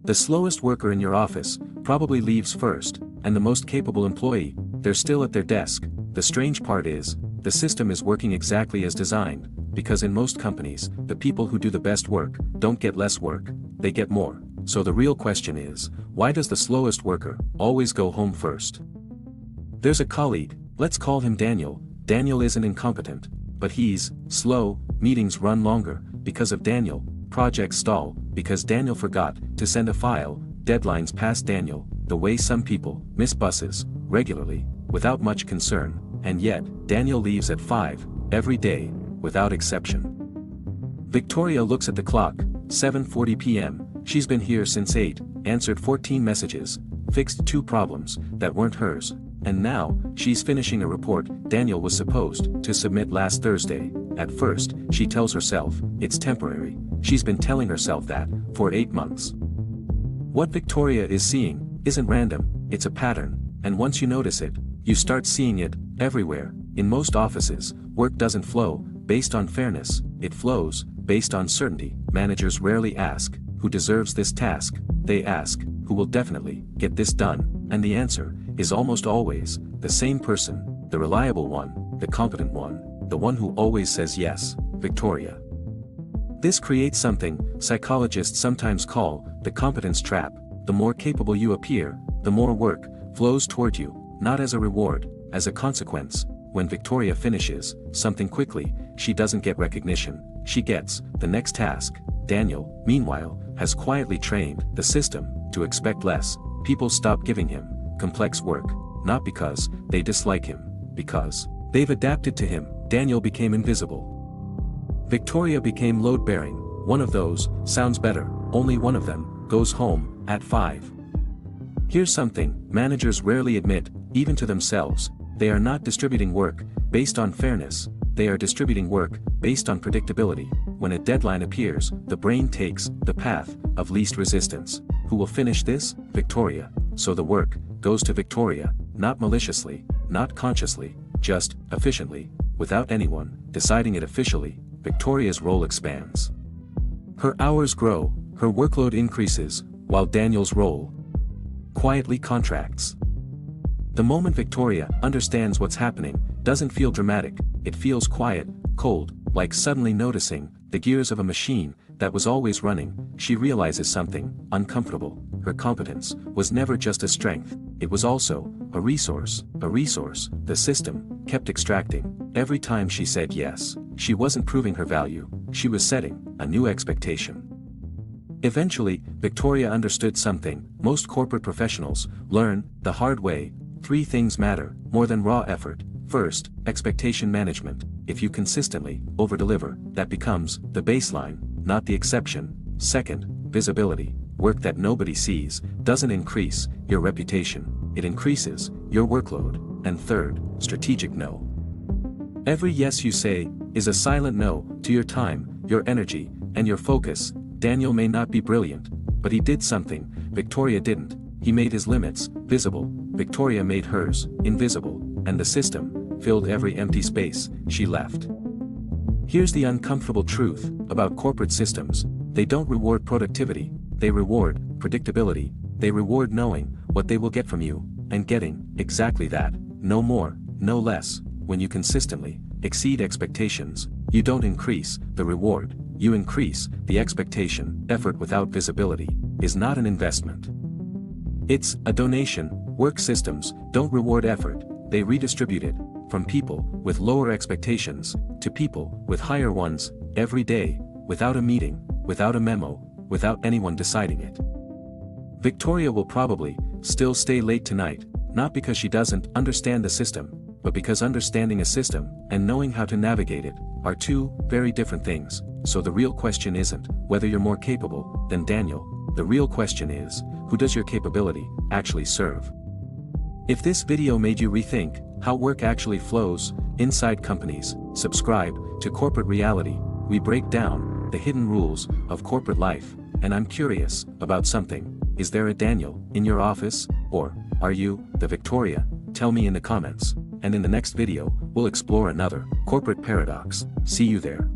The slowest worker in your office probably leaves first, and the most capable employee, they're still at their desk. The strange part is, the system is working exactly as designed, because in most companies, the people who do the best work don't get less work, they get more. So the real question is, why does the slowest worker always go home first? There's a colleague, let's call him Daniel. Daniel isn't incompetent, but he's slow. Meetings run longer because of Daniel, projects stall because Daniel forgot to send a file, deadlines pass Daniel, the way some people miss buses regularly, without much concern, and yet, Daniel leaves at 5 every day, without exception. Victoria looks at the clock, 7:40 p.m., she's been here since 8, answered 14 messages, fixed 2 problems that weren't hers, and now, she's finishing a report Daniel was supposed to submit last Thursday. At first, she tells herself, it's temporary. She's been telling herself that for 8 months. What Victoria is seeing isn't random, it's a pattern, and once you notice it, you start seeing it everywhere. In most offices, work doesn't flow based on fairness, it flows based on certainty. Managers rarely ask, who deserves this task? They ask, who will definitely get this done? And the answer is almost always the same person, the reliable one, the competent one, the one who always says yes, Victoria. This creates something psychologists sometimes call the competence trap. The more capable you appear, the more work flows toward you, not as a reward, as a consequence. When Victoria finishes something quickly, she doesn't get recognition, she gets the next task. Daniel, meanwhile, has quietly trained the system to expect less. People stop giving him complex work, not because they dislike him, because they've adapted to him. Daniel became invisible. Victoria became load-bearing. One of those sounds better, only one of them goes home at 5. Here's something managers rarely admit, even to themselves. They are not distributing work based on fairness, they are distributing work based on predictability. When a deadline appears, the brain takes the path of least resistance. Who will finish this? Victoria. So the work goes to Victoria, not maliciously, not consciously, just efficiently, without anyone deciding it officially. Victoria's role expands. Her hours grow, her workload increases, while Daniel's role quietly contracts. The moment Victoria understands what's happening, doesn't feel dramatic, it feels quiet, cold, like suddenly noticing the gears of a machine that was always running. She realizes something uncomfortable. Her competence was never just a strength, it was also a resource. The system kept extracting. Every time she said yes, she wasn't proving her value, she was setting a new expectation. Eventually, Victoria understood something most corporate professionals learn the hard way. 3 things matter more than raw effort. First, expectation management. If you consistently overdeliver, that becomes the baseline, not the exception. Second, visibility. Work that nobody sees doesn't increase your reputation, it increases your workload. And third, strategic no. Every yes you say is a silent no to your time, your energy, and your focus. Daniel may not be brilliant, but he did something Victoria didn't. He made his limits visible, Victoria made hers invisible, and the system filled every empty space she left. Here's the uncomfortable truth about corporate systems: they don't reward productivity, they reward predictability. They reward knowing what they will get from you, and getting exactly that, no more, no less. When you consistently exceed expectations, you don't increase the reward, you increase the expectation. Effort without visibility is not an investment, it's a donation. Work systems don't reward effort, they redistribute it, from people with lower expectations to people with higher ones, every day, without a meeting, without a memo, without anyone deciding it. Victoria will probably still stay late tonight, not because she doesn't understand the system, but because understanding a system and knowing how to navigate it are 2 very different things. So the real question isn't whether you're more capable than Daniel, the real question is, who does your capability actually serve? If this video made you rethink how work actually flows inside companies, subscribe to Corporate Reality. We break down the hidden rules of corporate life, and I'm curious about something. Is there a Daniel in your office, or are you the Victoria? Tell me in the comments, and in the next video, we'll explore another corporate paradox. See you there.